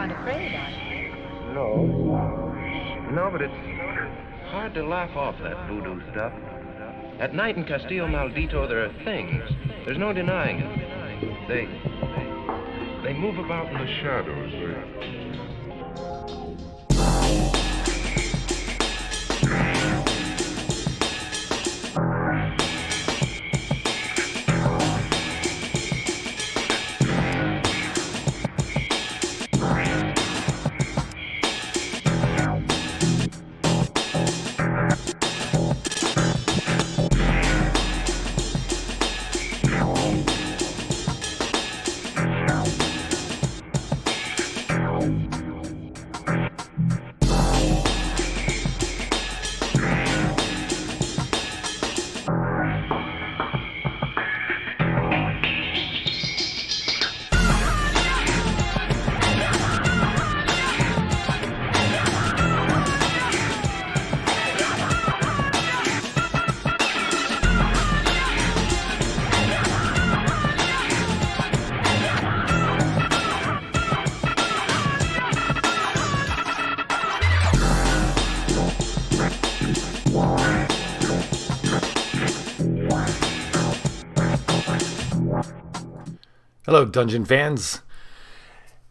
kind of afraid, aren't you? No, but it's hard to laugh off that voodoo stuff. At night in Castillo Maldito, there are things. There's no denying it. They move about in the shadows. Hello, Dungeon fans.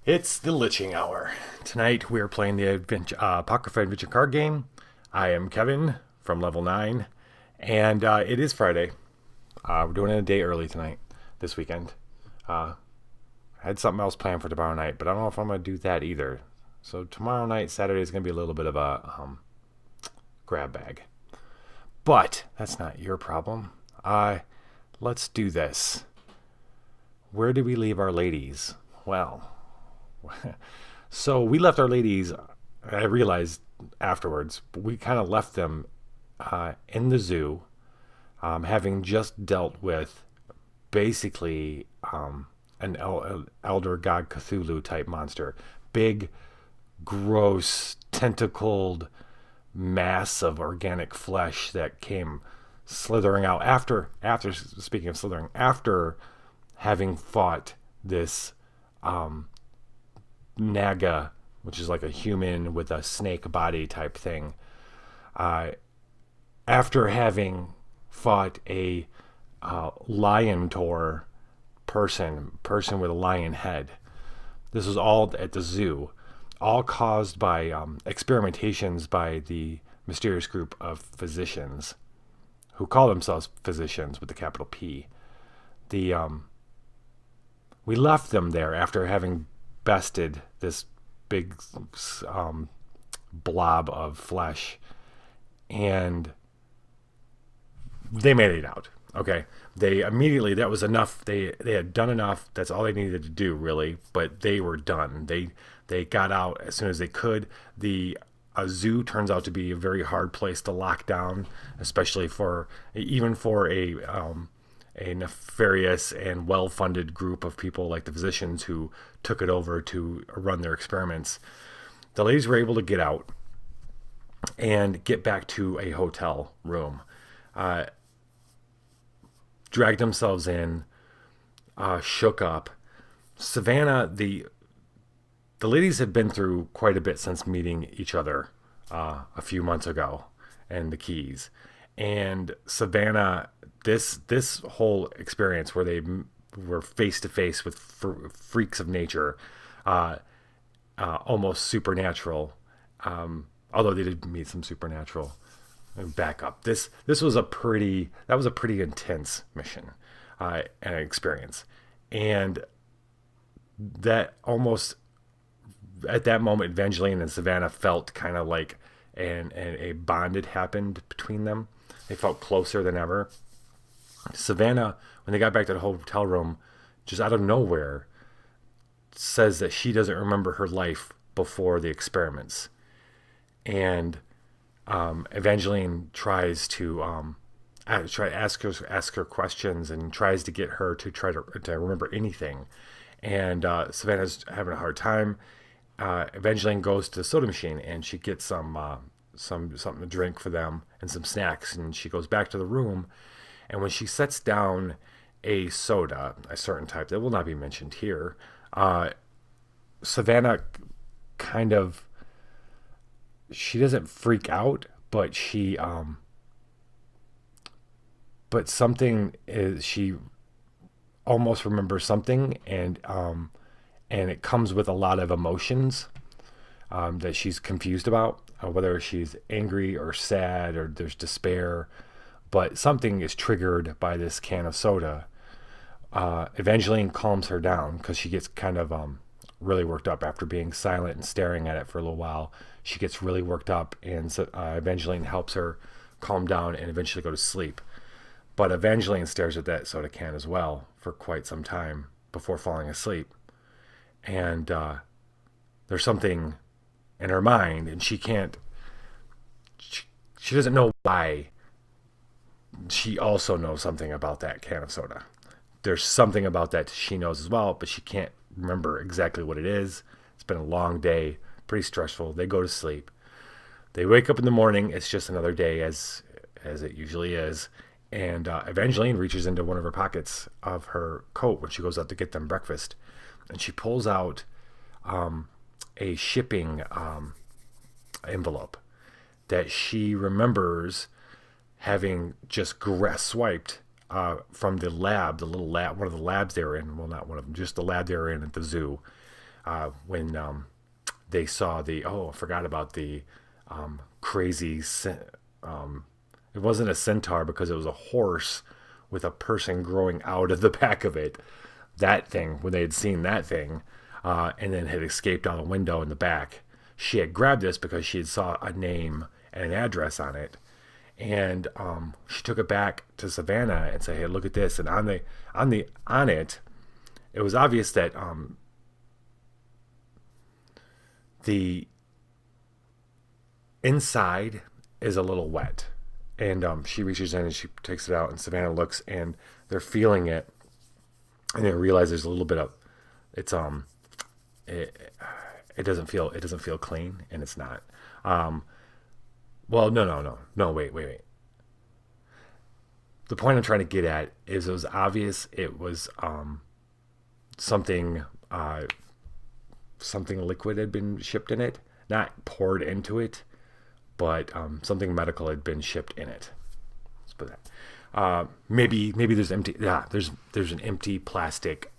It's the Liching Hour. Tonight we are playing the Apocrypha Adventure Card Game. I am Kevin from Level 9, and it is Friday. We're doing it a day early tonight, this weekend. I had something else planned for tomorrow night, but I don't know if I'm going to do that either. So tomorrow night, Saturday, is going to be a little bit of a grab bag. But that's not your problem. Let's do this. Where did we leave our ladies? Well, so we left our ladies, I realized afterwards, but we kind of left them in the zoo, having just dealt with basically an elder god Cthulhu type monster. Big, gross, tentacled mass of organic flesh that came slithering out after speaking of slithering, after having fought this Naga, which is like a human with a snake body type thing, after having fought a lion tor person with a lion head. This was all at the zoo, all caused by experimentations by the mysterious group of physicians who call themselves physicians with the capital P. We left them there after having bested this big blob of flesh, and they made it out. Okay, they immediately, that was enough. They had done enough. That's all they needed to do, really. But they were done. They got out as soon as they could. A zoo turns out to be a very hard place to lock down, especially for a nefarious and well-funded group of people like the physicians who took it over to run their experiments. The ladies were able to get out and get back to a hotel room, dragged themselves in, shook up. Savannah, the ladies had been through quite a bit since meeting each other a few months ago, and the Keys. And Savannah, this whole experience where they were face to face with freaks of nature, almost supernatural, although they did meet some supernatural backup. That was a pretty intense mission and experience, and that almost at that moment, Evangeline and Savannah felt kind of like a bond had happened between them. They felt closer than ever. Savannah, when they got back to the hotel room, just out of nowhere, says that she doesn't remember her life before the experiments. And Evangeline tries to ask her questions and tries to get her to try to remember anything. And Savannah's having a hard time. Evangeline goes to the soda machine and she gets something to drink for them and some snacks, and she goes back to the room, and when she sets down a soda, a certain type that will not be mentioned here, Savannah she doesn't freak out, but but something is, she almost remembers something, and it comes with a lot of emotions that she's confused about, whether she's angry or sad or there's despair, but something is triggered by this can of soda. Evangeline calms her down because she gets kind of really worked up after being silent and staring at it for a little while. She gets really worked up, and so, Evangeline helps her calm down and eventually go to sleep. But Evangeline stares at that soda can as well for quite some time before falling asleep. And there's something in her mind, and she doesn't know why. She also knows something about that can of soda. There's something about that she knows as well, but she can't remember exactly what it is. It's been a long day, pretty stressful. They go to sleep. They wake up in the morning. It's just another day, as it usually is. And Evangeline reaches into one of her pockets of her coat when she goes out to get them breakfast, and she pulls out a shipping envelope that she remembers having just swiped from the lab, the little lab, one of the labs they were in. Well, not one of them, just the lab they were in at the zoo when they saw I forgot about the crazy. It wasn't a centaur because it was a horse with a person growing out of the back of it. That thing, when they had seen that thing, and then had escaped out a window in the back, she had grabbed this because she had saw a name and an address on it, and she took it back to Savannah and said, "Hey, look at this." And on it, it was obvious that the inside is a little wet. And she reaches in and she takes it out, and Savannah looks, and they're feeling it, and they realize there's a little bit of it doesn't feel clean, and it's not. Well, no, wait. The point I'm trying to get at is it was obvious it was something liquid had been shipped in it, not poured into it, but something medical had been shipped in it. Let's put that. Maybe there's empty. Yeah, there's an empty plastic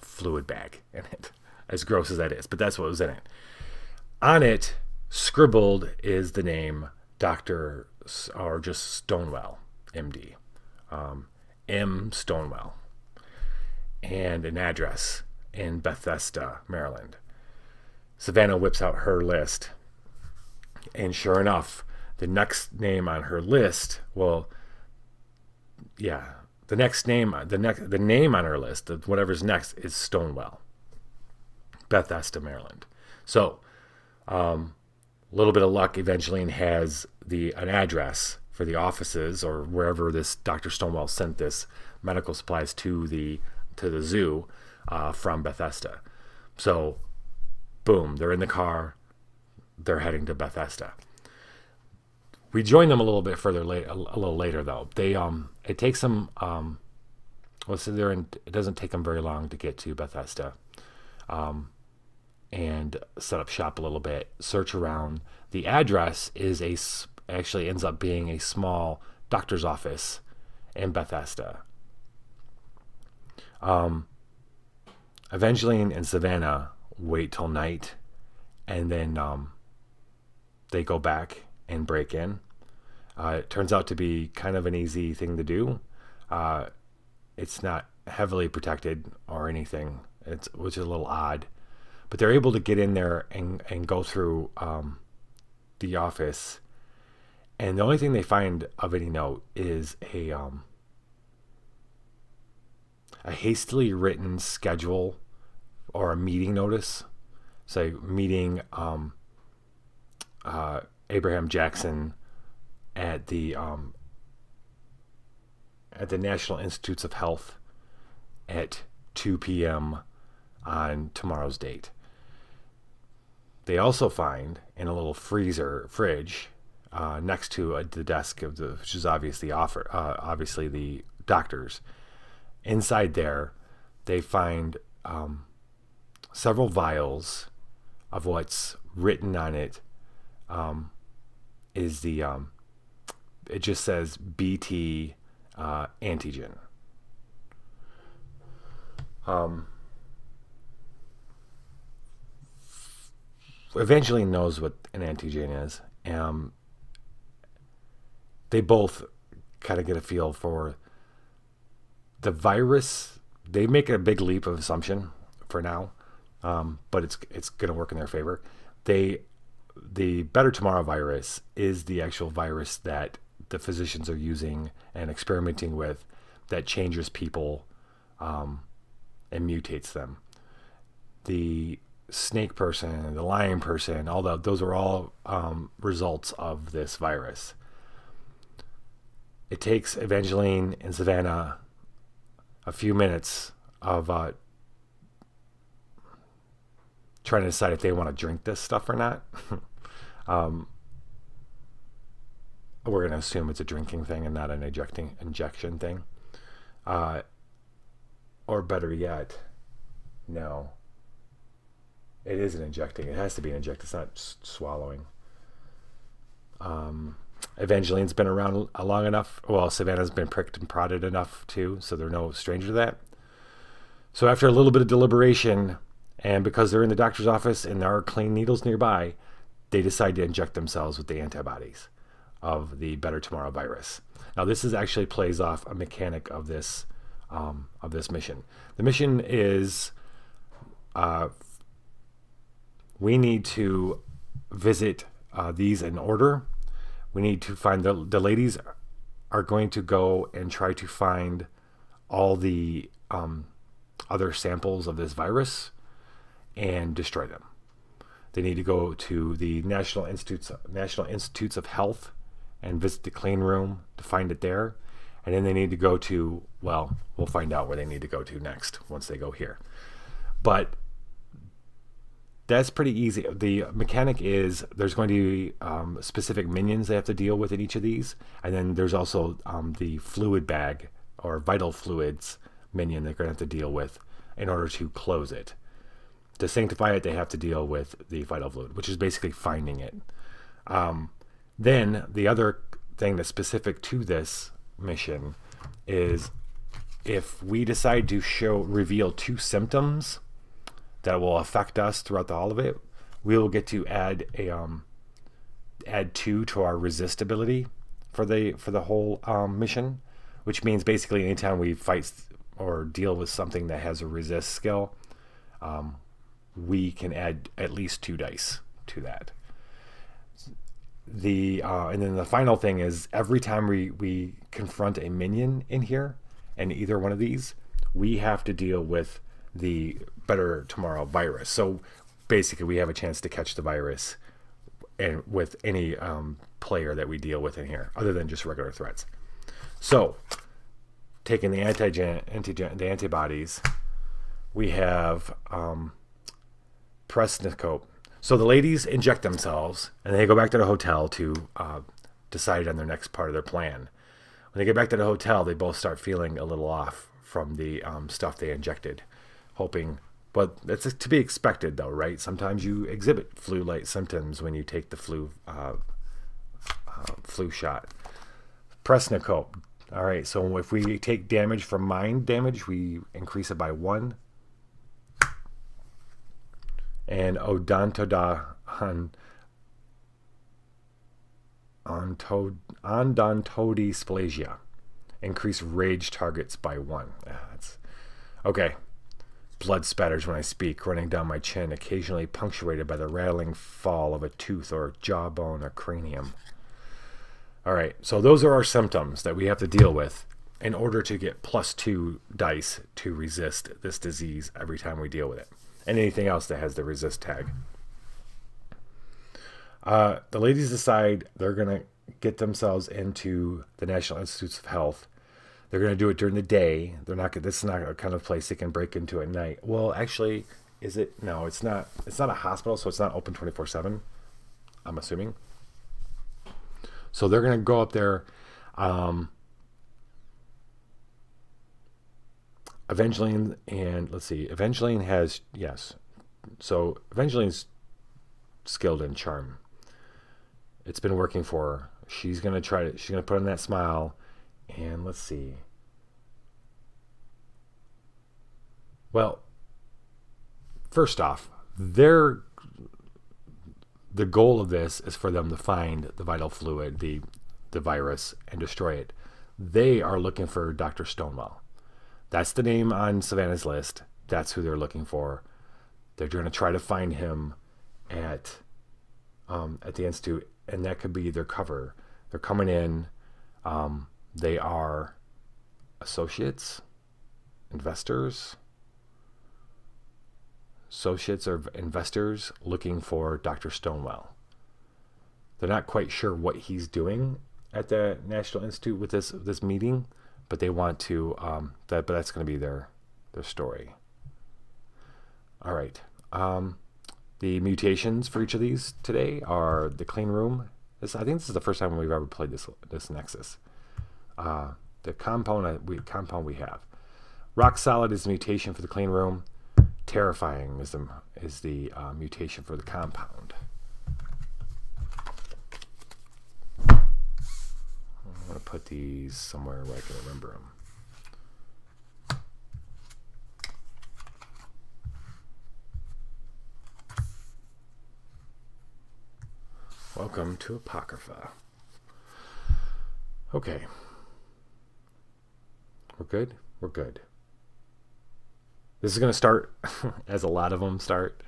fluid bag in it. As gross as that is, but that's what was in it. On it, scribbled, is the name Dr. or just Stonewell, MD, M. Stonewell, and an address in Bethesda, Maryland. Savannah whips out her list. And sure enough, the next name on her list, the name on her list, whatever's next, is Stonewell, Bethesda, Maryland. So, a little bit of luck, Evangeline has an address for the offices or wherever this Dr. Stonewell sent this medical supplies to the zoo from Bethesda. So, boom, they're in the car. They're heading to Bethesda. We join them a little bit further a little later, though. It takes them it doesn't take them very long to get to Bethesda, and set up shop a little bit, search around. The address actually ends up being a small doctor's office in Bethesda. Evangeline and Savannah wait till night, and then they go back and break in. It turns out to be kind of an easy thing to do. It's not heavily protected or anything, which is a little odd. But they're able to get in there and go through the office. And the only thing they find of any note is a hastily written schedule or a meeting notice. Say, meeting Abraham Jackson at the National Institutes of Health at 2 p.m. on tomorrow's date. They also find in a little fridge next to the desk which is obviously the doctor's. Inside there, they find several vials of what's written on it is the it just says BT antigen. Evangeline knows what an antigen is. They both kind of get a feel for the virus. They make a big leap of assumption for now, but it's going to work in their favor. The Better Tomorrow virus is the actual virus that the physicians are using and experimenting with that changes people and mutates them. The snake person, the lion person, those are all results of this virus. It takes Evangeline and Savannah a few minutes of trying to decide if they want to drink this stuff or not. We're going to assume it's a drinking thing and not an injection thing. Or better yet, no. It isn't injecting. It has to be an inject. It's not swallowing. Evangeline's been around long enough. Well, Savannah's been pricked and prodded enough too, so they're no stranger to that. So after a little bit of deliberation, and because they're in the doctor's office and there are clean needles nearby, they decide to inject themselves with the antibodies of the Better Tomorrow virus. Now, this actually plays off a mechanic of this mission. The mission is we need to visit these in order. We need to find the ladies are going to go and try to find all the other samples of this virus and destroy them. They need to go to the National Institutes of Health and visit the clean room to find it there. And then they need to go to, well, we'll find out where they need to go to next once they go here. But that's pretty easy. The mechanic is there's going to be specific minions they have to deal with in each of these. And then there's also the fluid bag or vital fluids minion they're going to have to deal with in order to close it. To sanctify it, they have to deal with the vital fluid, which is basically finding it. Then the other thing that's specific to this mission is if we decide to reveal 2 symptoms that will affect us throughout all of it, we will get to add 2 to our resist ability for the whole mission, which means basically anytime we fight or deal with something that has a resist skill, we can add at least 2 dice to that. And then the final thing is every time we confront a minion in here, and either one of these, we have to deal with the Better Tomorrow virus. So basically we have a chance to catch the virus and with any player that we deal with in here, other than just regular threats. So taking the antibodies, we have Presnicope. So the ladies inject themselves, and they go back to the hotel to decide on their next part of their plan. When they get back to the hotel, they both start feeling a little off from the stuff they injected, hoping. But that's to be expected, though, right? Sometimes you exhibit flu-like symptoms when you take the flu shot. Presnicope. All right, so if we take damage from mind damage, we increase it by 1. And odontodysplasia. Increase rage targets by 1. That's okay. Blood spatters when I speak, running down my chin, occasionally punctuated by the rattling fall of a tooth or jawbone or cranium. All right, so those are our symptoms that we have to deal with in order to get +2 dice to resist this disease every time we deal with it. And anything else that has the resist tag. The ladies decide they're going to get themselves into the National Institutes of Health. They're going to do it during the day. This is not a kind of place they can break into at night. Well, actually, is it? No, it's not. It's not a hospital, so it's not open 24/7, I'm assuming. So they're going to go up there. Evangeline and let's see. Evangeline has, yes. So Evangeline's skilled in charm. It's been working for her. She's gonna put on that smile, and let's see. Well, first off, the goal of this is for them to find the vital fluid, the virus, and destroy it. They are looking for Dr. Stonewall. That's the name on Savannah's list. That's who they're looking for. They're going to try to find him at the Institute, and that could be their cover. They're coming in. They are associates or investors looking for Dr. Stonewall. They're not quite sure what he's doing at the National Institute with this meeting, but they want to. But that's going to be their story. All right. The mutations for each of these today are the clean room. I think this is the first time we've ever played this Nexus. The compound we have. Rock solid is the mutation for the clean room. Terrifying is the mutation for the compound. I'm going to put these somewhere where I can remember them. Welcome to Apocrypha. Okay. We're good? We're good. This is going to start, as a lot of them start,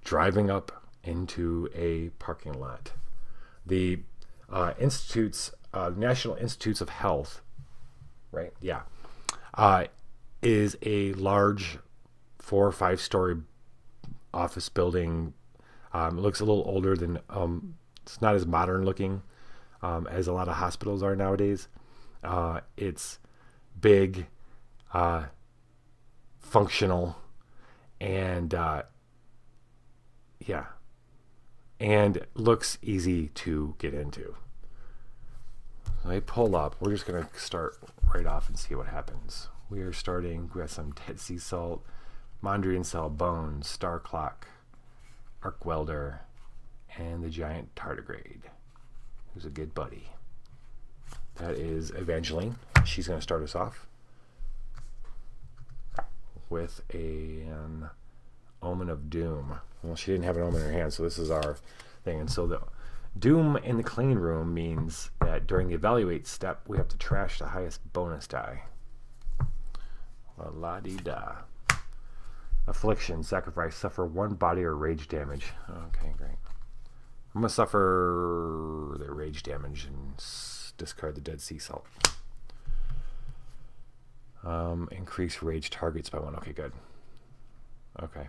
driving up into a parking lot. The National Institutes of Health, right? Yeah. Is a large 4 or 5 story office building. It looks a little older than, it's not as modern looking as a lot of hospitals are nowadays. It's big, functional, and and looks easy to get into. So I pull up. We're just going to start right off and see what happens. We got some Dead Sea Salt, Mondrian Cell, Bones, Star Clock, Arc Welder, and the Giant Tardigrade, who's a good buddy. That is Evangeline. She's going to start us off with an Omen of Doom. Well, she didn't have an omen in her hand, so this is our thing. And so the Doom in the clean room means that during the evaluate step, we have to trash the highest bonus die. La-di-da. Affliction, sacrifice, suffer 1 body or rage damage. Okay, great. I'm going to suffer the rage damage and discard the Dead Sea Salt. Increase rage targets by 1. Okay, good. Okay.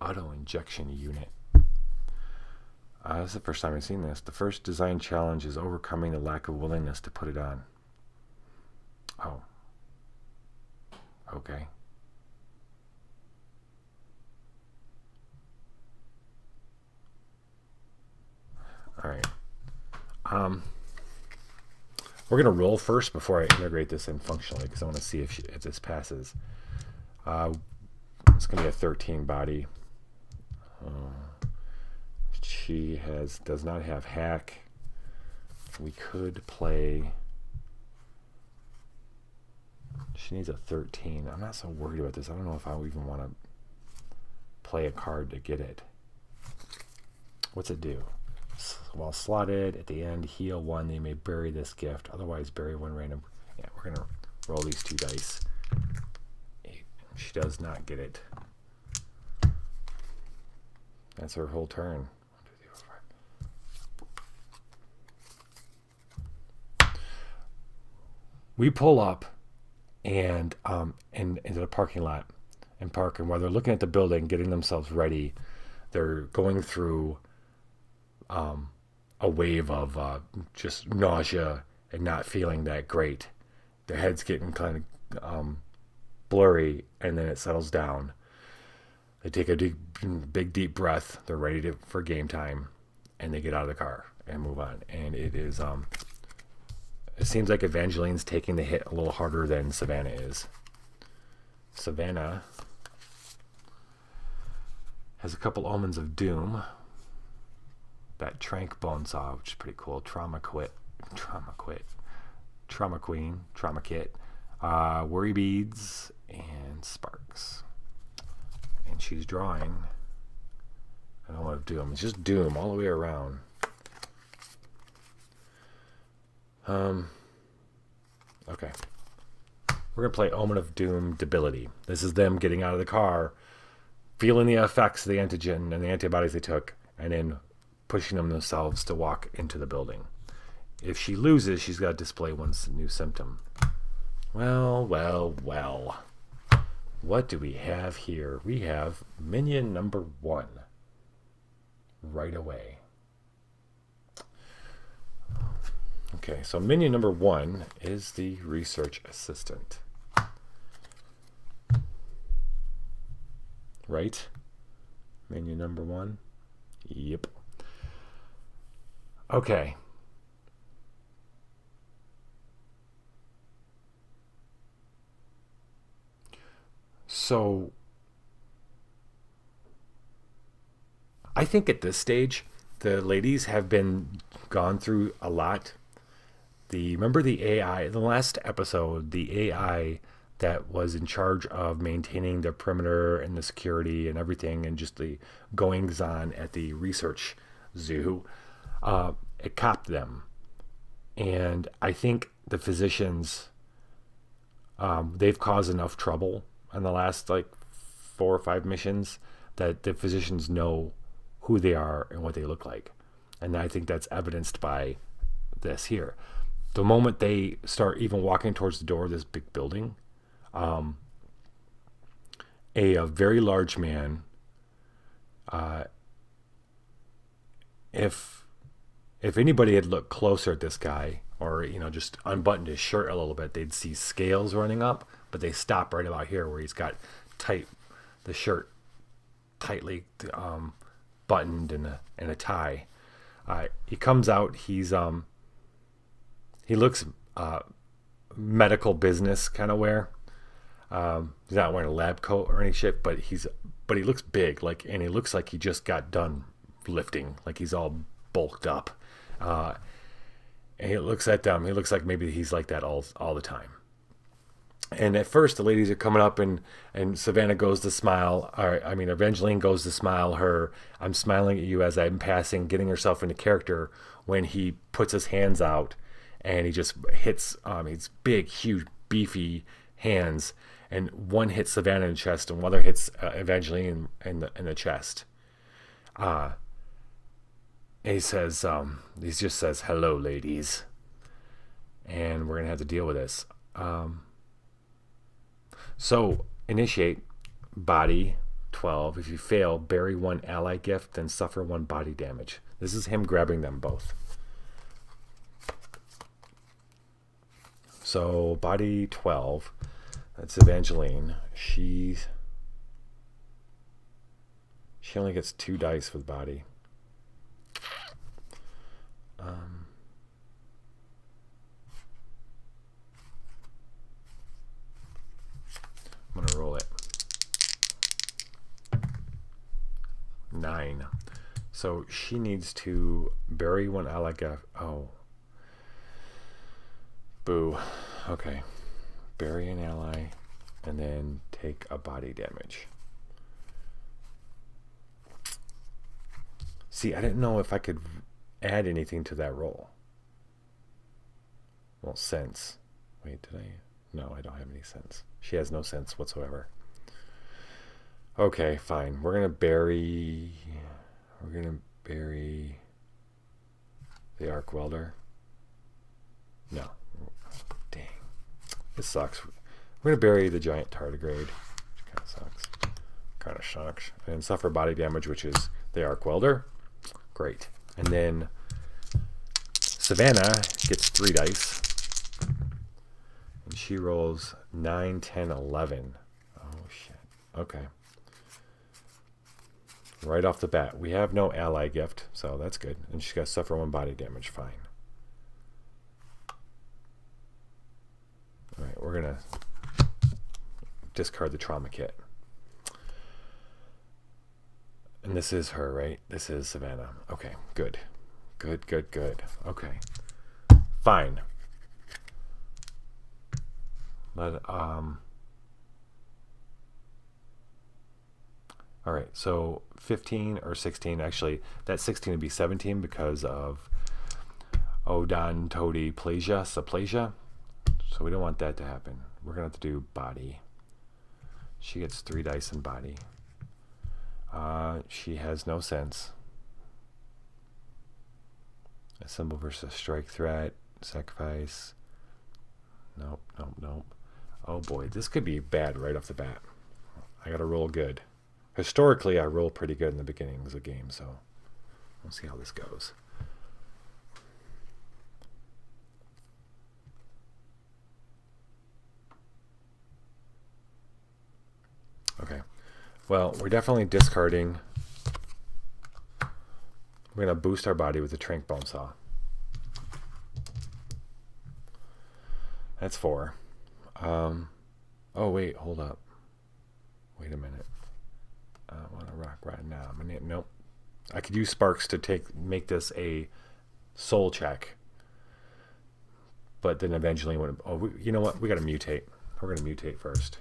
Auto injection unit. This is the first time I've seen this. The first design challenge is overcoming the lack of willingness to put it on. Oh. Okay. All right. We're going to roll first before I integrate this in functionally, because I want to see if this passes. It's going to be a 13 body. She does not have hack. We could play. She needs a 13. I'm not so worried about this. I don't know if I even want to play a card to get it. What's it do? While slotted at the end, heal 1. They may bury this gift. Otherwise, bury 1 random. Yeah, we're going to roll these 2 dice. She does not get it. That's her whole turn. 1, 2, 3, 4, 5. We pull up and into the parking lot and park. And while they're looking at the building, getting themselves ready, they're going through a wave of just nausea and not feeling that great. Their head's getting kind of blurry, and then it settles down. They take a big deep breath. They're ready for game time, and they get out of the car and move on. And it is it seems like Evangeline's taking the hit a little harder than Savannah is. Savannah Has a couple omens of doom. That Trank Bonesaw, which is pretty cool. Trauma Queen, Trauma Kit, Worry Beads, and Sparks. And she's drawing an omen of doom. It's just doom all the way around. Okay. We're going to play Omen of Doom Debility. This is them getting out of the car, feeling the effects of the antigen and the antibodies they took, and then pushing them themselves to walk into the building. If she loses, she's got to display one new symptom. Well. What do we have here? We have minion number 1. Right away. Okay, so minion number 1 is the research assistant. Right? Minion number 1? Yep. Okay. So, I think at this stage, the ladies have been gone through a lot. Remember the AI, the last episode, the AI that was in charge of maintaining the perimeter and the security and everything and just the goings on at the research zoo, it copped them. And I think the physicians, they've caused enough trouble in the last 4 or 5 missions that the physicians know who they are and what they look like. And I think that's evidenced by this here. The moment they start even walking towards the door of this big building, a very large man, if anybody had looked closer at this guy or, just unbuttoned his shirt a little bit, they'd see scales running up, but they stop right about here where he's got the shirt tightly buttoned in a tie. He comes out, he looks medical business kind of wear. He's not wearing a lab coat or any shit, but he looks big, and he looks like he just got done lifting, like he's all bulked up. And he looks at them. He looks like maybe he's like that all the time. And at first, the ladies are coming up, and Savannah goes to smile. Evangeline goes to smile her. I'm smiling at you as I'm passing, getting herself into character when he puts his hands out, and he just hits his big, huge, beefy hands, and one hits Savannah in the chest, and one other hits Evangeline in the chest. And he says, he just says, "Hello, ladies," and we're gonna have to deal with this. So initiate body 12. If you fail, bury 1 ally gift, then suffer 1 body damage. This is him grabbing them both. So body 12, that's Evangeline. She only gets 2 dice for the body. I'm gonna roll it. 9. So she needs to bury 1 ally gift. Oh. Boo. Okay. Bury an ally and then take a body damage. See, I didn't know if I could add anything to that roll. Well, sense. Wait, did I? No, I don't have any sense. She has no sense whatsoever. Okay, fine. We're gonna bury the arc welder. No. Dang. This sucks. We're gonna bury the giant tardigrade, which kind of sucks. Kind of sucks. And suffer body damage, which is the arc welder. Great. And then Savannah gets 3 dice. And she rolls 9, 10, 11. Oh, shit. Okay. Right off the bat. We have no ally gift, so that's good. And she's got to suffer 1 body damage. Fine. All right, we're going to discard the trauma kit. And this is her, right? This is Savannah. Okay, good. Good. Okay. Fine. All right, so 15 or 16, actually, that 16 would be 17 because of odontodiplasia, saplasia. So we don't want that to happen. We're going to have to do body. She gets 3 dice in body. She has no sense. Assemble versus strike threat, sacrifice. Nope. Oh boy, this could be bad right off the bat. I got to roll good. Historically, I roll pretty good in the beginning of the game, so we'll see how this goes. Okay. Well, we're definitely discarding. We're going to boost our body with the Trank Bone Saw. That's 4. Oh, wait, hold up. Wait a minute. I want to rock right now. Nope. I could use Sparks to make this a soul check. But then eventually, you know what? We got to mutate. We're going to mutate first.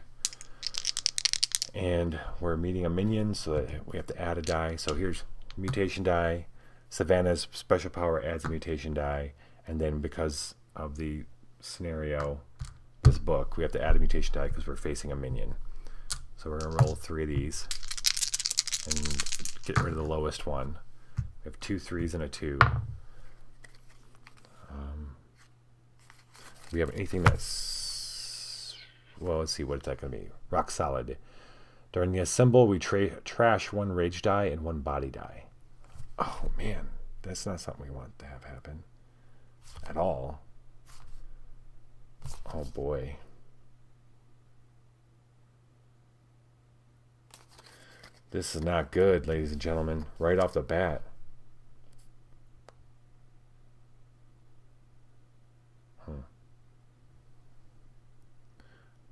And we're meeting a minion, so that we have to add a die. So here's mutation die. Savannah's special power adds a mutation die. And then because of the scenario, this book, we have to add a mutation die because we're facing a minion. So we're going to roll 3 of these and get rid of the lowest one. We have 2 3s and a 2. We have anything that's, well, let's see, what is that going to be? Rock solid. During the assemble, we trash 1 rage die and 1 body die. Oh man, that's not something we want to have happen at all. Oh boy. This is not good, ladies and gentlemen, right off the bat.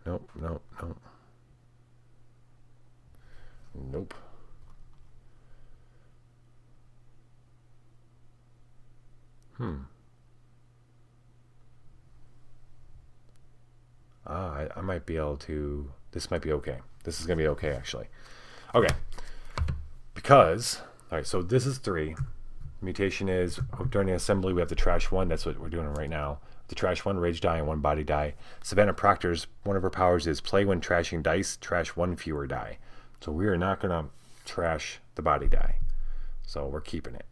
Nope. I might be able to, this might be okay. This is going to be okay, actually. Okay. Because, all right, so this is 3. Mutation is, during the assembly, we have to trash 1. That's what we're doing right now. The trash 1 rage die and 1 body die. Savannah Proctor's, one of her powers is play when trashing dice, trash 1 fewer die. So we are not going to trash the body die. So we're keeping it.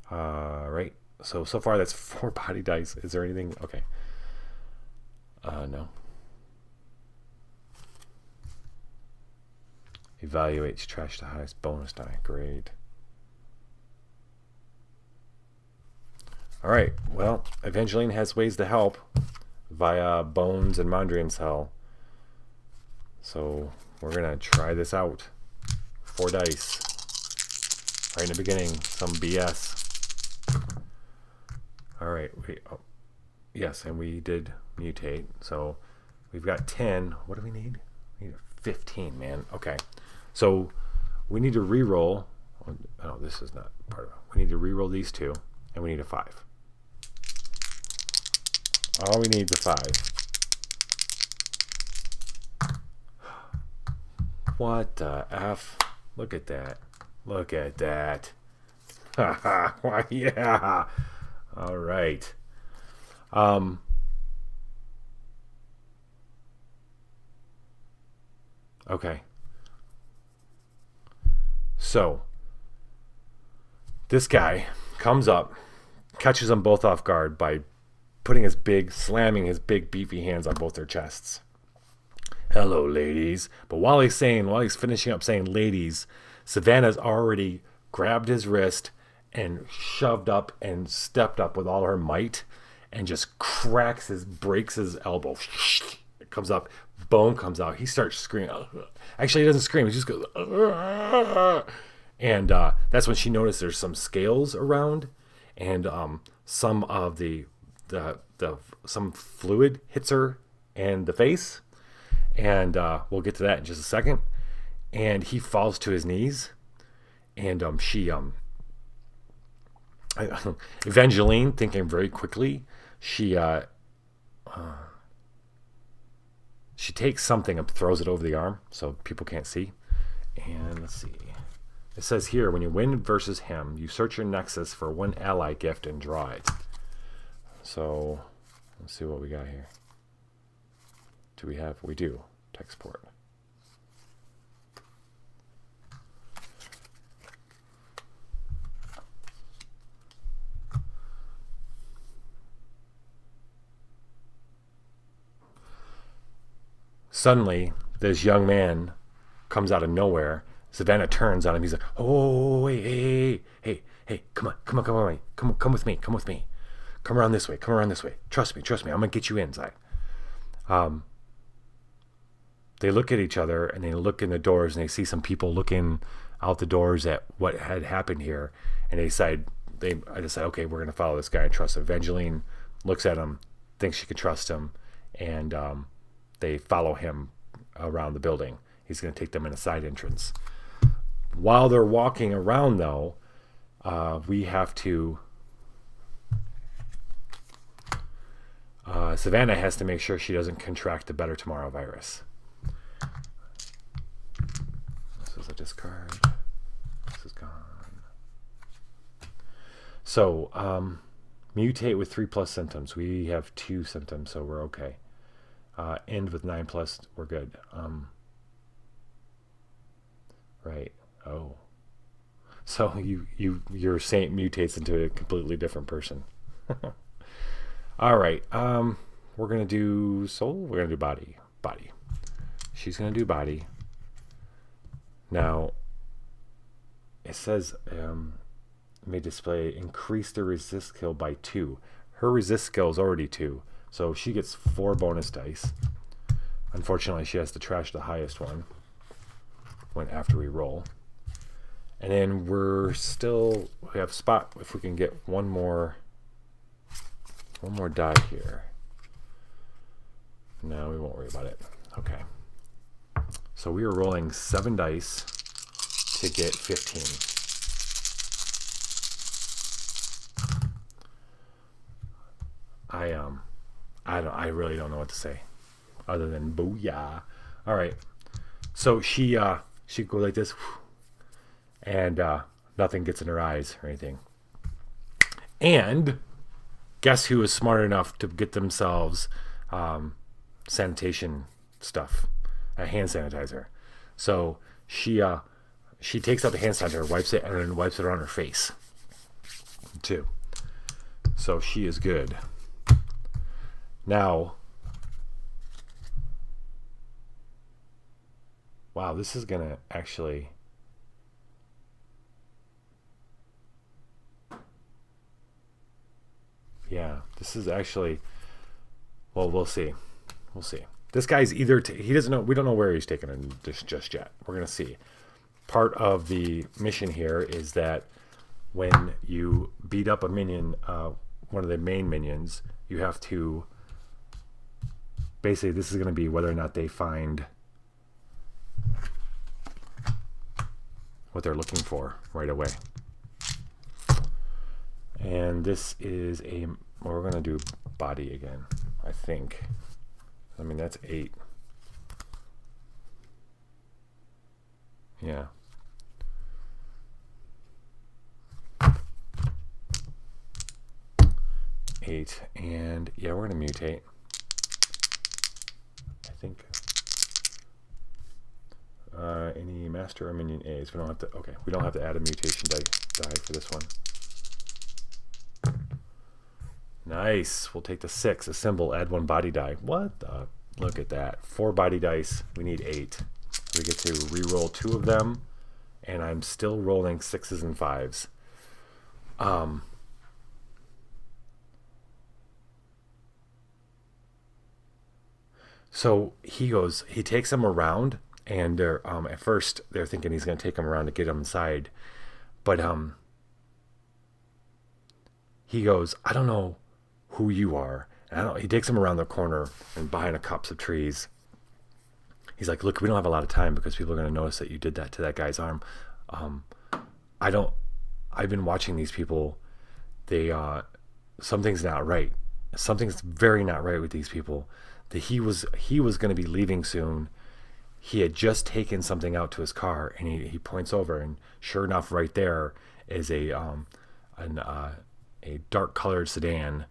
Right. So far that's 4 body dice. Is there anything? Okay. No. Evaluates trash the highest bonus die. Great. All right. Well, Evangeline has ways to help via Bones and Mondrian Cell. So we're going to try this out. 4 dice. Right in the beginning. Some BS. All right. Yes, and we did mutate. So we've got 10. What do we need? We need 15, man. Okay. So we need to re-roll. Oh, this is not part of it. We need to re-roll these 2, and we need a 5. All we need is a 5. What the F? Look at that. Look at that. Why, yeah. All right. Okay. So this guy comes up, catches them both off guard by slamming his big beefy hands on both their chests. Hello, ladies. But while he's finishing up saying ladies, Savannah's already grabbed his wrist and shoved up and stepped up with all her might and just breaks his elbow. It comes up, bone comes out. He starts screaming. Actually, he doesn't scream. He just goes. And that's when she noticed there's some scales around, and some of some fluid hits her in the face, and we'll get to that in just a second. And he falls to his knees, And Evangeline, thinking very quickly, she takes something and throws it over the arm so people can't see. And let's see. It says here, when you win versus him, you search your nexus for one ally gift and draw it. So let's see what we got here. Do we have? We do. Textport. Suddenly, this young man comes out of nowhere. Savannah turns on him. He's like, "Oh, hey, come with me. Come around this way. Trust me. I'm gonna get you inside." They look at each other and they look in the doors and they see some people looking out the doors at what had happened here, and I decide, okay, we're gonna follow this guy and trust him. Evangeline looks at him, thinks she can trust him, and they follow him around the building. He's going to take them in a side entrance. While they're walking around, though, we have to... Savannah has to make sure she doesn't contract the Better Tomorrow virus. This is a discard. This is gone. So, mutate with 3+ symptoms. We have 2 symptoms, so we're okay. End with 9+, we're good. Right. Oh. So your saint mutates into a completely different person. All right. We're gonna do soul. We're gonna do body. Body. She's gonna do body. Now, it says may display increase the resist skill by 2. Her resist skill is already 2. So she gets 4 bonus dice. Unfortunately, she has to trash the highest one after we roll. And then we have spot if we can get one more die here. No, we won't worry about it. Okay. So we are rolling 7 dice to get 15. I really don't know what to say other than booyah. All right. So she goes like this, and nothing gets in her eyes or anything. And guess who was smart enough to get themselves sanitation stuff, a hand sanitizer. So she takes out the hand sanitizer, wipes it, and then wipes it on her face too. So she is good. Now, wow, this is going to actually... Yeah, this is actually... Well, we'll see. We'll see. This guy's either... he doesn't know... We don't know where he's taking him just yet. We're going to see. Part of the mission here is that when you beat up a minion, one of the main minions, you have to... Basically, this is going to be whether or not they find what they're looking for right away. And this is well, we're going to do body again, I think. I mean, that's 8. Yeah. Eight. And yeah, we're going to mutate. I think any master or minion A's. We don't have to. Okay, we don't have to add a mutation die for this one. Nice. We'll take the 6, a symbol, add 1 body die. What the? Look at that. 4 body dice. We need 8. We get to re-roll 2 of them, and I'm still rolling 6s and 5s. So he takes them around, and they're at first they're thinking he's going to take them around to get them inside, but he goes, I don't know who you are. And he takes them around the corner and behind a copse of trees. He's like, look, we don't have a lot of time because people are going to notice that you did that to that guy's arm. I've been watching these people. They, something's not right. Something's very not right with these people. That he was going to be leaving soon. He had just taken something out to his car, and he points over, and sure enough, right there is a dark colored sedan,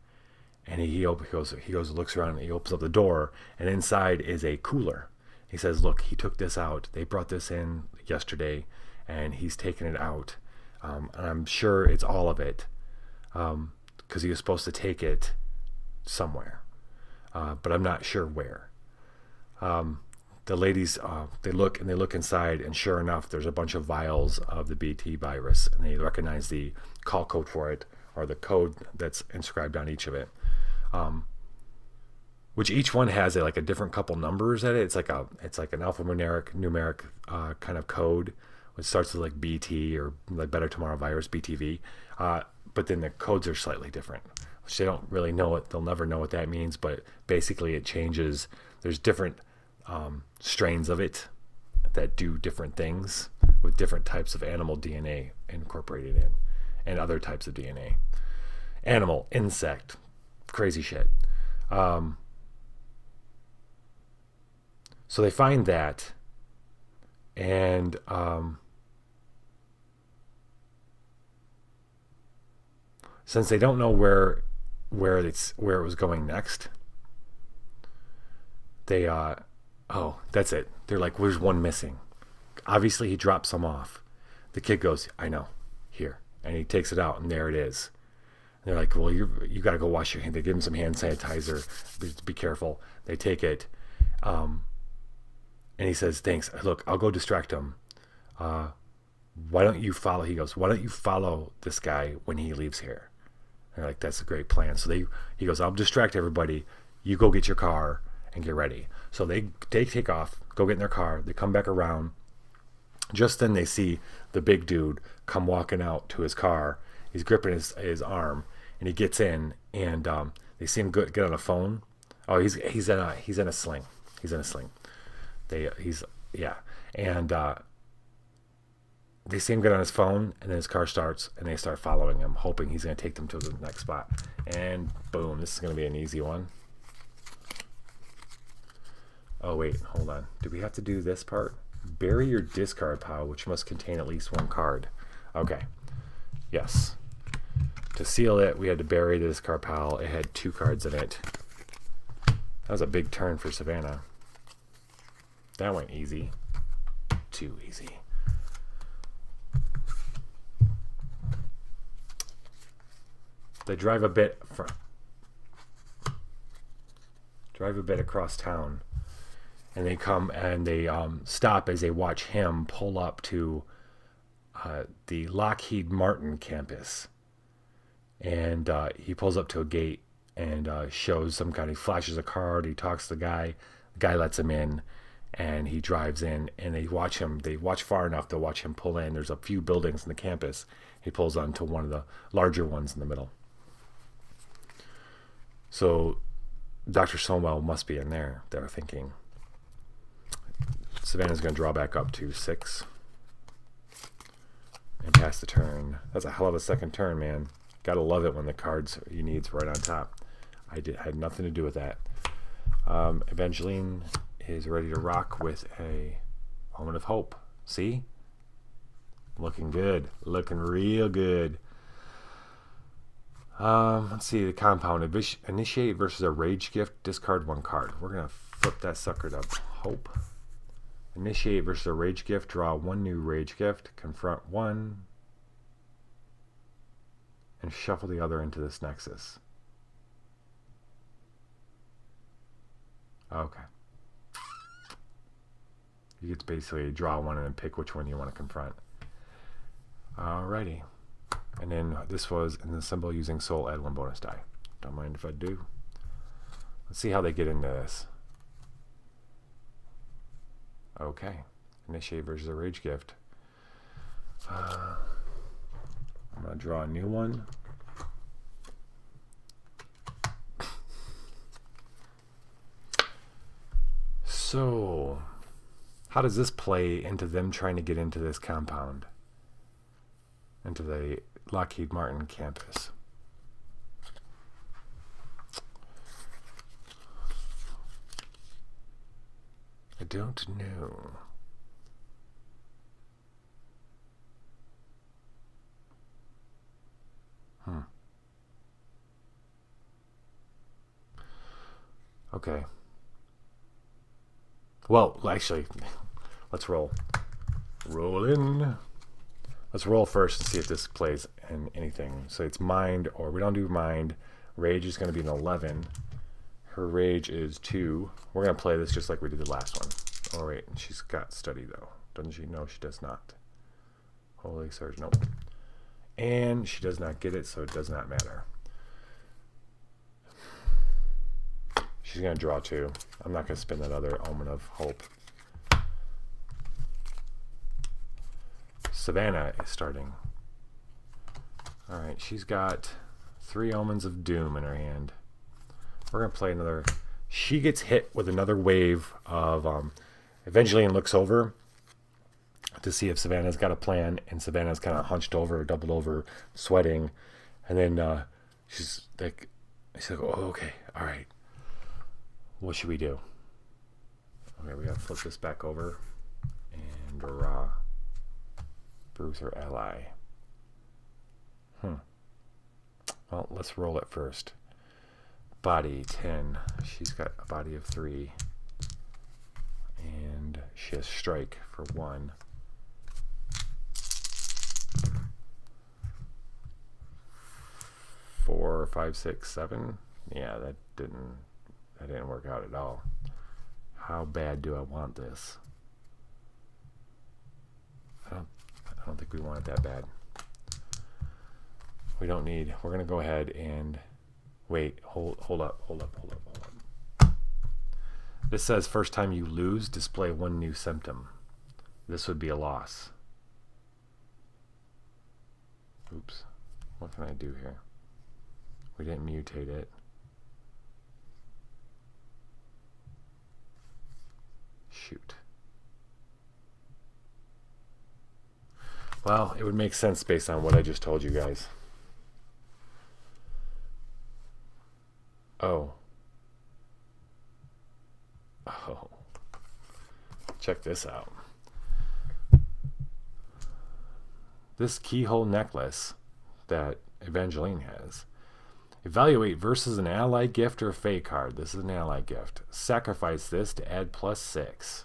and he goes, looks around, and he opens up the door, and inside is a cooler. He says, "Look, he took this out. They brought this in yesterday, and he's taken it out, and I'm sure it's all of it, because he was supposed to take it somewhere, but I'm not sure where." The ladies, they look inside, and sure enough, there's a bunch of vials of the BT virus, and they recognize the call code for it, or the code that's inscribed on each of it, which each one has like a different couple numbers at it. It's like an alphanumeric kind of code, which starts with like BT or like Better Tomorrow Virus, BTV, but then the codes are slightly different, which they don't really know what, they'll never know what that means, but basically it changes. There's different strains of it that do different things with different types of animal DNA incorporated in, and other types of DNA, animal, insect, crazy shit. So they find that, and since they don't know where it was going next, they oh, that's it. They're like, "There's one missing. Obviously, he dropped some off." The kid goes, "I know, here," and he takes it out, and there it is. And they're like, "Well, you got to go wash your hands." They give him some hand sanitizer. Be careful. They take it, and he says, "Thanks. Look, I'll go distract him. Why don't you follow?" He goes, "Why don't you follow this guy when he leaves here?" And they're like, "That's a great plan." So he goes, "I'll distract everybody. You go get your car and get ready." So they take off, go get in their car. They come back around. Just then they see the big dude come walking out to his car. He's gripping his arm, and he gets in, and they see him get on a phone. Oh, he's in a sling. He's in a sling. And they see him get on his phone, and then his car starts, and they start following him, hoping he's going to take them to the next spot. And boom, this is going to be an easy one. Oh, wait, hold on. Do we have to do this part? Bury your discard pile, which must contain at least one card. Okay. Yes. To seal it, we had to bury the discard pile. It had 2 cards in it. That was a big turn for Savannah. That went easy. Too easy. They drive a bit across town. And they come and they stop as they watch him pull up to the Lockheed Martin campus. And he pulls up to a gate and shows some kind. He flashes a card. He talks to the guy. The guy lets him in, and he drives in. And they watch him. They watch far enough to watch him pull in. There's a few buildings in the campus. He pulls onto one of the larger ones in the middle. So Dr. Somewell must be in there. They're thinking. Savannah's going to draw back up to 6 and pass the turn. That's a hell of a second turn, man. Gotta love it when the cards you need's right on top. Had nothing to do with that. Evangeline is ready to rock with a moment of hope. See? Looking good. Looking real good. Let's see the compound. Initiate versus a rage gift. Discard 1 card. We're going to flip that sucker to hope. Initiate versus a rage gift. Draw 1 new rage gift. Confront 1. And shuffle the other into this nexus. Okay. You get to basically draw 1 and then pick which one you want to confront. Alrighty. And then this was in the symbol using soul, add 1 bonus die. Don't mind if I do. Let's see how they get into this. Okay. Initiate versus a rage gift. I'm going to draw a new one. So, how does this play into them trying to get into this compound? into the Lockheed Martin campus. I don't know. Okay. Well, actually, let's roll. Roll in. Let's roll first and see if this plays in anything. So it's mind, or we don't do mind. Rage is going to be an 11. Her rage is 2. We're going to play this just like we did the last one. Oh, wait. She's got study, though. Doesn't she? No, she does not. Holy Surge. Nope. And she does not get it, so it does not matter. She's going to draw 2. I'm not going to spin that other Omen of Hope. Savannah is starting. Alright, she's got 3 Omens of Doom in her hand. We're going to play another. She gets hit with another wave of. Evangeline looks over to see if Savannah's got a plan, and Savannah's kind of hunched over, doubled over, sweating. And then she's like, oh, okay, all right. What should we do? Okay, we got to flip this back over and draw. Bruise her ally. Well, let's roll it first. Body 10. She's got a body of 3. And she has strike for 1. 4, 5, 6, 7. Yeah, that didn't work out at all. How bad do I want this? I don't think we want it that bad. We don't need. We're gonna go ahead and wait. Hold up. This says first time you lose, display 1 new symptom. This would be a loss. Oops. What can I do here? We didn't mutate it. Shoot. Well, it would make sense based on what I just told you guys. Oh. Check this out. This keyhole necklace that Evangeline has. Evaluate versus an ally gift or a fey card. This is an ally gift. Sacrifice this to add +6.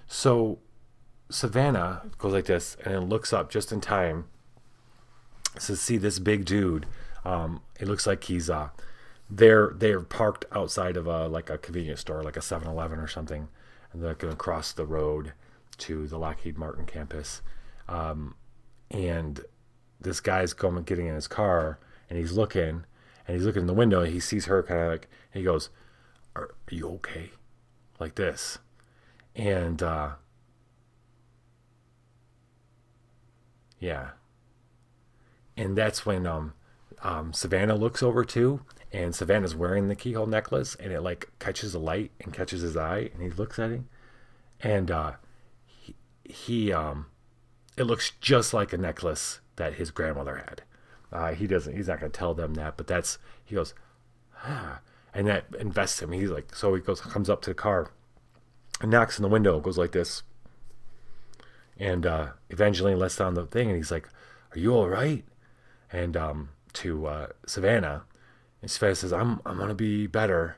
So Savannah goes like this and it looks up just in time. So see this big dude. It looks like he's they're parked outside of like a convenience store, like a 7-Eleven or something, and they're going to cross the road to the Lockheed Martin campus. And this guy's getting in his car, and he's looking in the window, and he sees her kind of like, and he goes, "Are you okay?" Like this, and yeah, and that's when Savannah looks over too, and Savannah's wearing the keyhole necklace, and it like catches a light and catches his eye, and he looks at it, and he it looks just like a necklace that his grandmother had. He's not gonna tell them that, but he goes, and that invests him. He's like, so he comes up to the car and knocks on the window, goes like this, and Evangeline lets down the thing, and he's like, "Are you all right?" And to Savannah, and Savannah says, I'm gonna be better.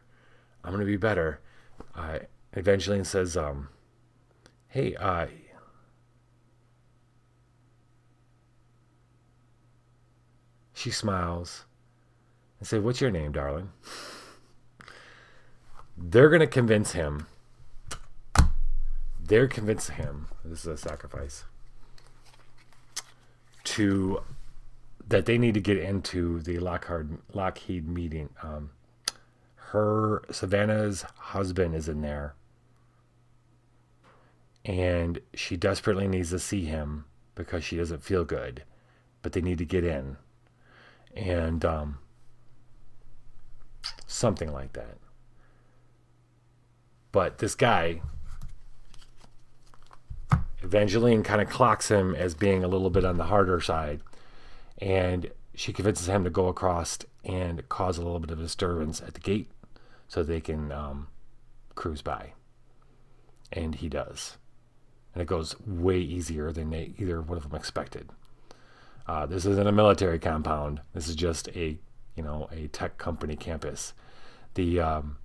I'm gonna be better. Evangeline says, "Hey, she smiles and says, "What's your name, darling?" They're gonna convince him. They're convincing him. This is a sacrifice. That they need to get into the Lockheed meeting. Savannah's husband is in there, and she desperately needs to see him because she doesn't feel good, but they need to get in, and something like that. But this guy Evangeline kind of clocks him as being a little bit on the harder side, and she convinces him to go across and cause a little bit of disturbance at the gate so they can cruise by. And he does. And it goes way easier than either one of them expected. This isn't a military compound. This is just a tech company campus. The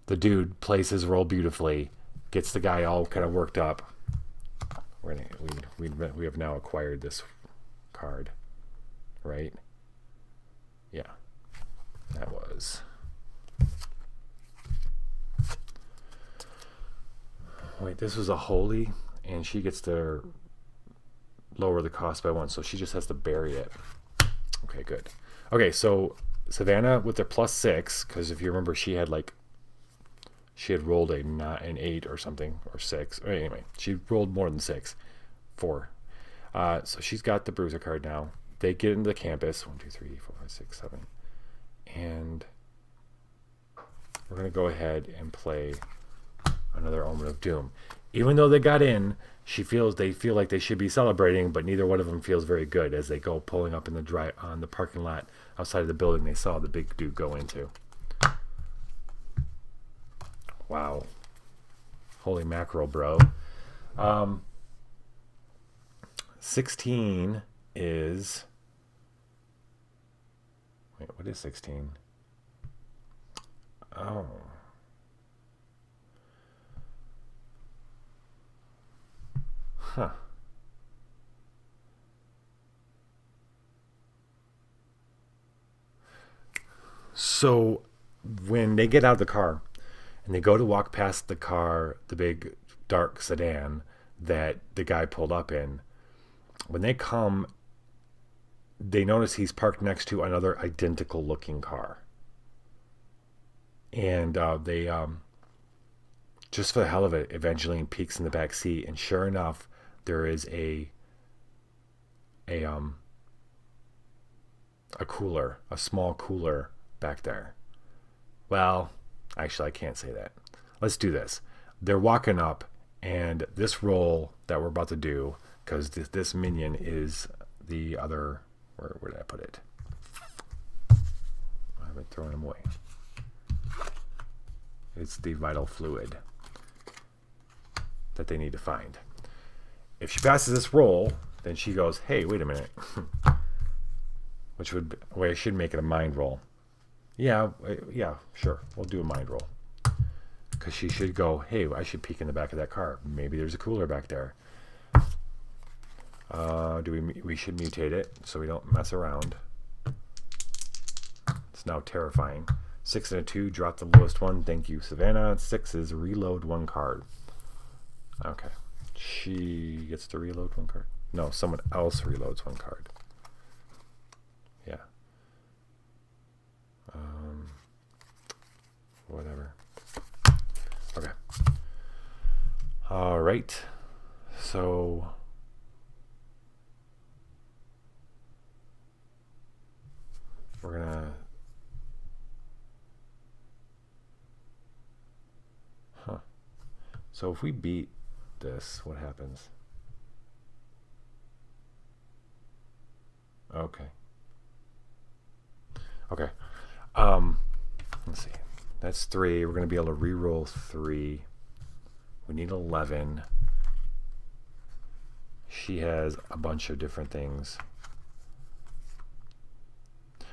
dude plays his role beautifully, gets the guy all kind of worked up. We have now acquired this card, right? Yeah, that was. Wait, this was a holy, and she gets to lower the cost by 1, so she just has to bury it. Okay, good. Okay, so Savannah with the +6, because if you remember, she had rolled an 8 or something, or 6. Anyway, she rolled more than 6. 4. So she's got the bruiser card now. They get into the campus. 1, 2, 3, 4, 5, 6, 7. And we're going to go ahead and play another Omen of Doom. Even though they got in, they feel like they should be celebrating, but neither one of them feels very good as they go pulling up in on the parking lot outside of the building they saw the big dude go into. Wow. Holy mackerel, bro. 16 is... Wait, what is 16? Oh. Huh. So when they get out of the car and they go to walk past the car, the big dark sedan that the guy pulled up in, when they come, they notice he's parked next to another identical looking car. And they just for the hell of it, Evangeline peeks in the back seat, and sure enough, there is a cooler, a small cooler back there. Well, actually, I can't say that. Let's do this. They're walking up, and this roll that we're about to do, because this minion is the other. Where did I put it? I haven't thrown him away. It's the vital fluid that they need to find. If she passes this roll, then she goes, hey, wait a minute. I should make it a mind roll. Yeah, sure. We'll do a mind roll. Because she should go, hey, I should peek in the back of that car. Maybe there's a cooler back there. We should mutate it so we don't mess around. It's now terrifying. 6 and a 2, drop the lowest one. Thank you, Savannah. 6 is reload 1 card. Okay. She gets to reload 1 card. No, someone else reloads 1 card. Yeah. Whatever. Okay. All right. So we're gonna. So if we beat this, what happens? Okay. Let's see. That's 3. We're going to be able to re-roll 3. We need 11. She has a bunch of different things.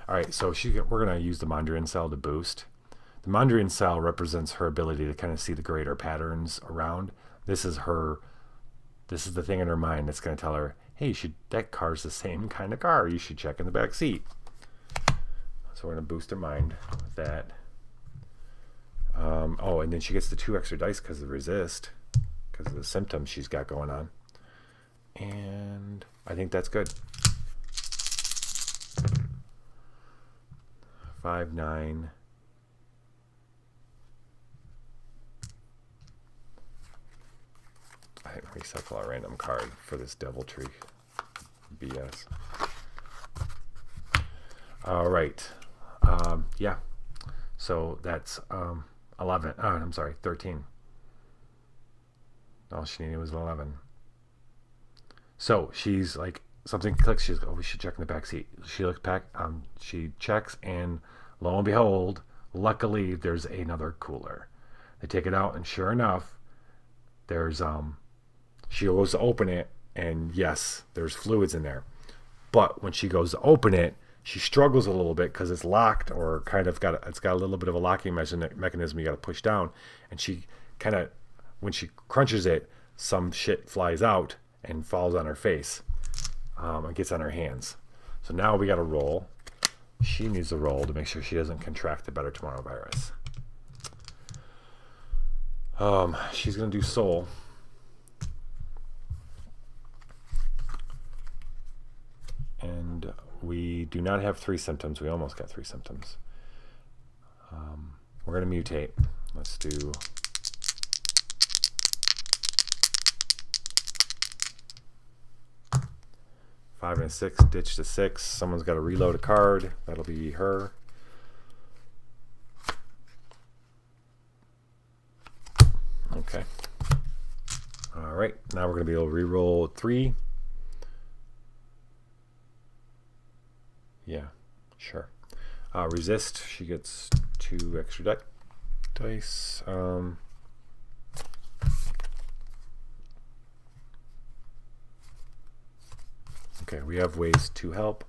All right, so we're going to use the Mandarin cell to boost. The Mandarin cell represents her ability to kind of see the greater patterns around. This is the thing in her mind that's going to tell her, hey, that car's the same kind of car. You should check in the back seat. So we're going to boost her mind with that. And then she gets the 2 extra dice because of the resist, because of the symptoms she's got going on. And I think that's good. 5, 9. I recycle a random card for this deviltry BS. All right. Yeah. So that's 11. I'm sorry, 13. All she needed was 11. So she's like, something clicks. She's like, oh, we should check in the back seat. She looks back. She checks, and lo and behold, luckily there's another cooler. They take it out, and sure enough, there's she goes to open it, and yes, there's fluids in there. But when she goes to open it, she struggles a little bit because it's locked, or kind of it's got a little bit of a locking mechanism you got to push down. And she kind of, when she crunches it, some shit flies out and falls on her face. And gets on her hands. So now we got to roll. She needs to roll to make sure she doesn't contract the Better Tomorrow virus. She's going to do soul. And we do not have 3 symptoms. We almost got 3 symptoms. We're going to mutate. Let's do... Five and a 6, ditch to 6. Someone's got to reload a card. That'll be her. Okay. All right. Now we're going to be able to re-roll 3. Yeah, sure. Resist. She gets 2 extra dice. Okay, we have ways to help.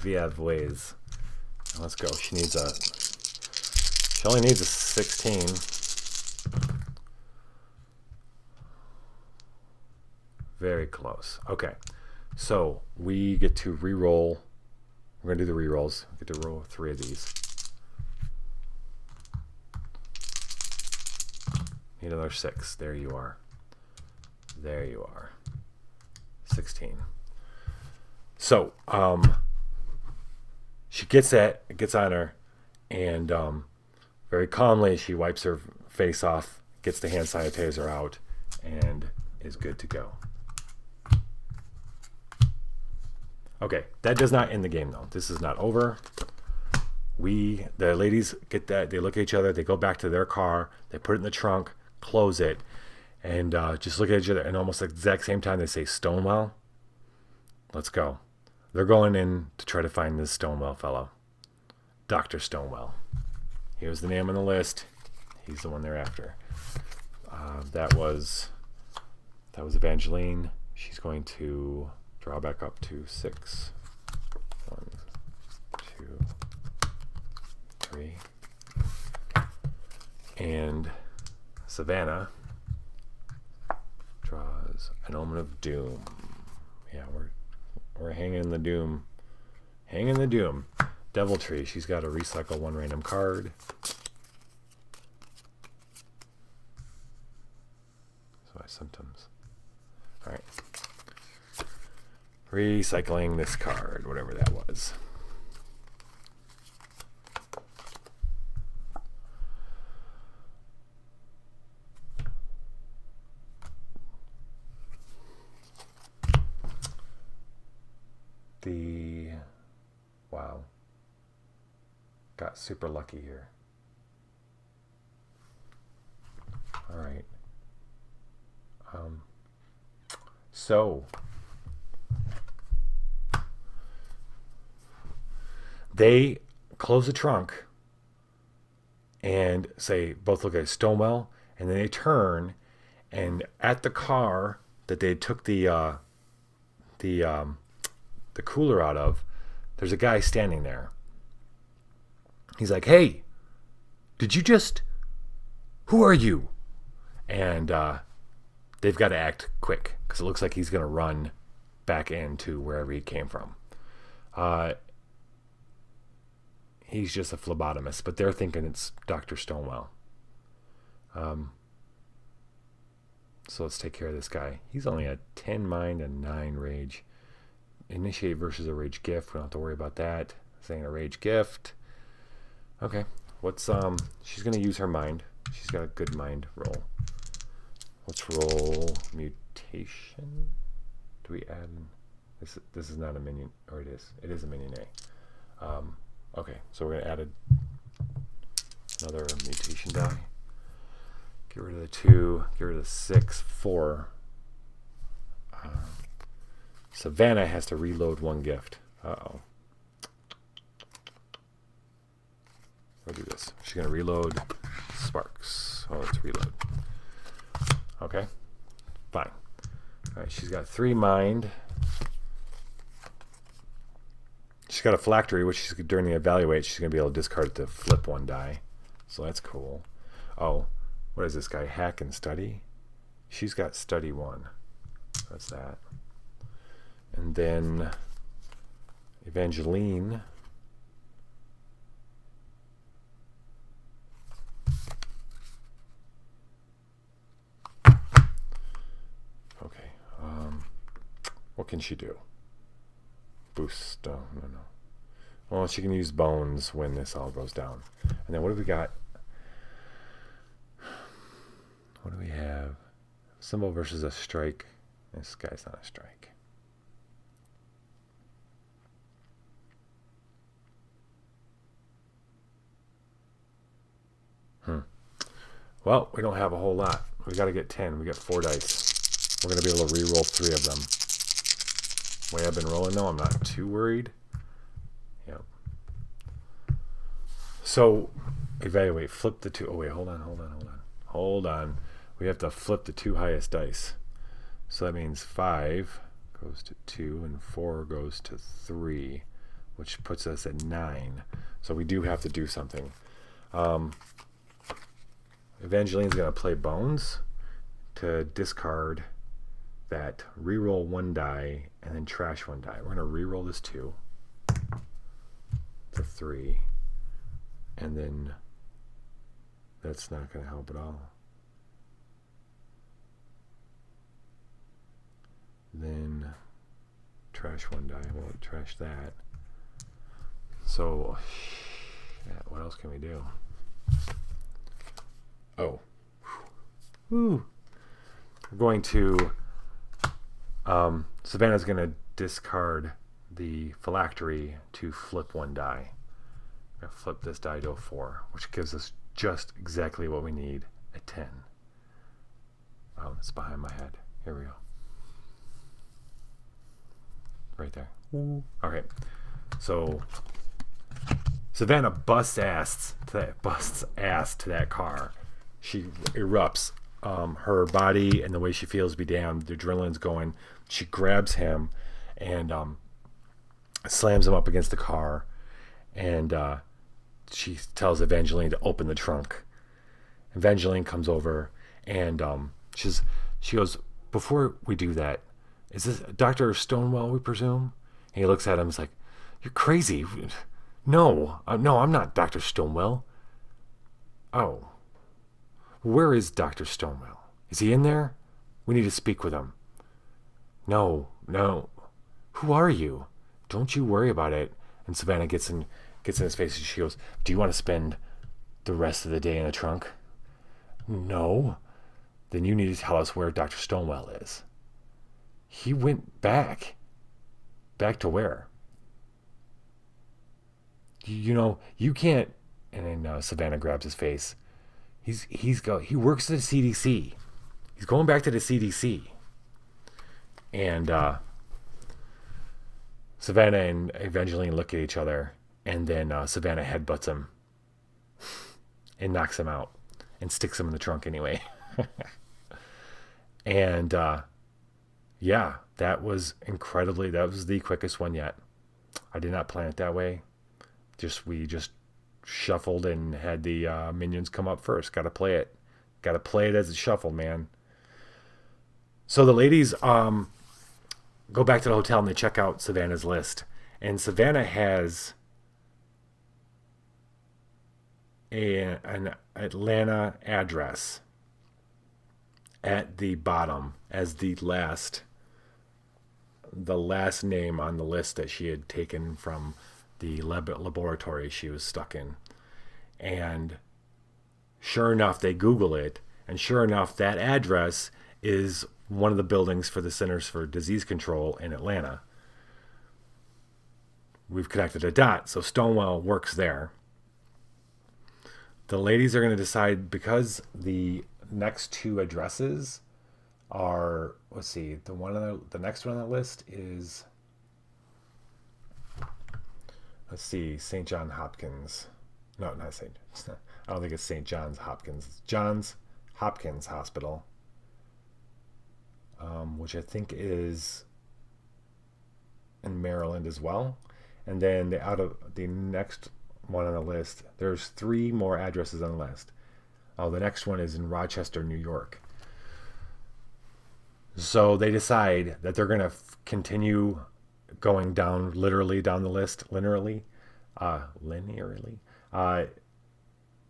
We have ways. Let's go. She only needs a 16. Very close. Okay. So we get to re-roll. We're going to do the re-rolls. We get to roll 3 of these. Need another 6. There you are. There you are. 16. So, she gets that, it gets on her, and very calmly she wipes her face off, gets the hand sanitizer out, and is good to go. Okay, that does not end the game though. This is not over. The ladies get that, they look at each other, they go back to their car, they put it in the trunk, close it, and just look at each other, and almost at the exact same time they say, Stonewell, let's go. They're going in to try to find this Stonewell fellow. Dr. Stonewell. Here's the name on the list. He's the one they're after. That was Evangeline. She's going to draw back up to 6. 1, 2, 3. And Savannah draws an Omen of Doom. Yeah, we're hanging in the doom. Hanging in the doom. Deviltry. She's got to recycle 1 random card. So I symptoms. All right. Recycling this card, whatever that was. Wow. Got super lucky here. All right. So they close the trunk and say, both look at Stonewell, and then they turn, and at the car that they took the cooler out of, there's a guy standing there. He's like, hey, who are you? And they've got to act quick because it looks like he's going to run back into wherever he came from. He's just a phlebotomist, but they're thinking it's Dr. Stonewell. So let's take care of this guy. He's only at 10 mind and 9 rage. Initiate versus a rage gift. We don't have to worry about that. Saying a rage gift. Okay. What's she's gonna use her mind. She's got a good mind roll. Let's roll mutation. Do we add this is not a minion, or it is. It is a minion A. Okay, so we're gonna add another mutation die. Get rid of the 2. Get rid of the 6. 4. Savannah has to reload 1 gift. Uh-oh. I'll do this. She's going to reload sparks. Oh, let's reload. Okay. Fine. All right, she's got 3 mind. She's got a phylactery, which she's, during the evaluate, she's going to be able to discard it to flip 1 die. So that's cool. Oh, what is this guy? Hack and study? She's got study 1. That's that. And then Evangeline. Okay. What can she do? Boost. Oh, no. Well, she can use bones when this all goes down. And then what do we got? What do we have? Symbol versus a strike. This guy's not a strike. Well, we don't have a whole lot. We got to get 10. We got 4 dice. We're going to be able to re-roll 3 of them. The way I've been rolling, though, I'm not too worried. Yep. So, evaluate. Flip the 2. Oh, wait. Hold on. We have to flip the 2 highest dice. So that means 5 goes to 2 and 4 goes to 3, which puts us at 9. So we do have to do something. Evangeline's going to play bones to discard that, reroll 1 die, and then trash 1 die. We're going to reroll this 2 to 3, and then that's not going to help at all. Then trash 1 die. We'll trash that. So, what else can we do? Oh. Woo. We're going to... Savannah's going to discard the phylactery to flip 1 die. We're going to flip this die to a 4, which gives us just exactly what we need, a 10. Oh, it's behind my head. Here we go. Right there. Okay. So Savannah busts ass to that car. She erupts. Her body and the way she feels be damned. The adrenaline's going. She grabs him and slams him up against the car. And she tells Evangeline to open the trunk. Evangeline comes over and she goes, before we do that, is this Dr. Stonewell, we presume? And he looks at him and is like, you're crazy. No, I'm not Dr. Stonewell. Oh. Where is Dr. Stonewell? Is he in there? We need to speak with him. No. Who are you? Don't you worry about it. And Savannah gets in his face and she goes, do you want to spend the rest of the day in the trunk? No. Then you need to tell us where Dr. Stonewell is. He went back. Back to where? You can't. And then Savannah grabs his face. He works at the CDC. He's going back to the CDC. And Savannah and Evangeline look at each other, and then Savannah headbutts him and knocks him out and sticks him in the trunk anyway. And yeah, that was the quickest one yet. I did not plan it that way. We just shuffled and had the minions come up first. Got to play it as it's shuffled, man. So the ladies go back to the hotel and they check out Savannah's list, and Savannah has an Atlanta address at the bottom as the last name on the list that she had taken from the laboratory she was stuck in. And sure enough, they Google it, and sure enough, that address is one of the buildings for the Centers for Disease Control in Atlanta. We've connected a dot, so Stonewell works there. The ladies are going to decide, because the next two addresses are, let's see, the next one on the list is, let's see, St. John Hopkins. No, not St. I don't think it's St. John's Hopkins. It's Johns Hopkins Hospital, which I think is in Maryland as well. And then the next one on the list, there's 3 more addresses on the list. Oh, the next one is in Rochester, New York. So they decide that they're going to continue going down, literally down the list, linearly,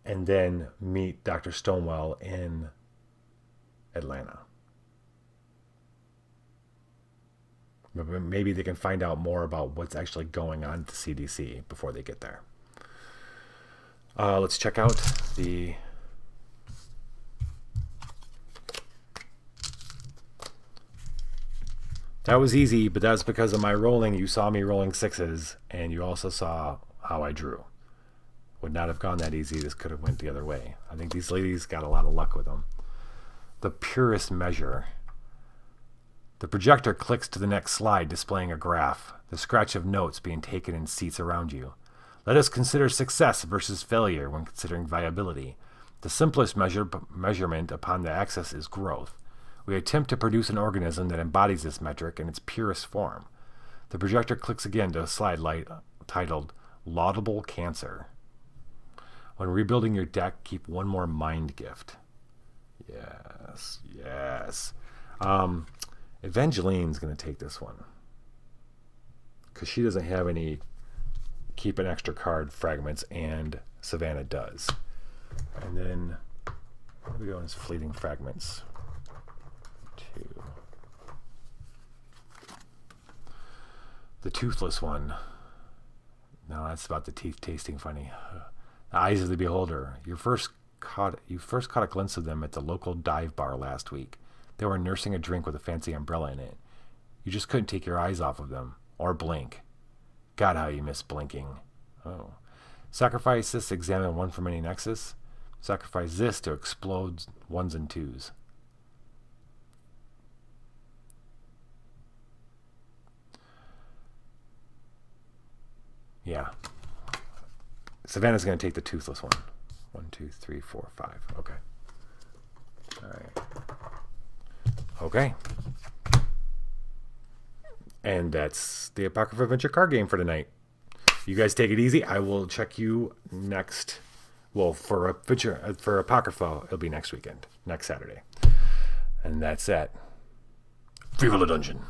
and then meet Dr. Stonewall in Atlanta. Maybe they can find out more about what's actually going on at the CDC before they get there. Let's check out the... That was easy, but that's because of my rolling. You saw me rolling 6s, and you also saw how I drew. Would not have gone that easy. This could have went the other way. I think these ladies got a lot of luck with them. The purest measure. The projector clicks to the next slide, displaying a graph, the scratch of notes being taken in seats around you. Let us consider success versus failure when considering viability. The simplest measurement upon the axis is growth. We attempt to produce an organism that embodies this metric in its purest form. The projector clicks again to a slide titled Laudable Cancer. When rebuilding your deck, keep one more mind gift. Yes. Evangeline's going to take this one, because she doesn't have any keep an extra card fragments, and Savannah does. And then, where do we go in his fleeting fragments? 2. The toothless one. No, that's about the teeth tasting funny. The eyes of the beholder. You first caught a glimpse of them at the local dive bar last week. They were nursing a drink with a fancy umbrella in it. You just couldn't take your eyes off of them, or blink. God, how you miss blinking. Oh. Sacrifice this to examine one from any nexus. Sacrifice this to explode 1s and 2s. Yeah. Savannah's going to take the toothless one. 1, 2, 3, 4, 5. Okay. All right. Okay. And that's the Apocrypha Adventure Card Game for tonight. You guys take it easy. I will check you next. Well, for Apocrypha, it'll be next weekend, next Saturday. And that's it. Viva la Dungeon.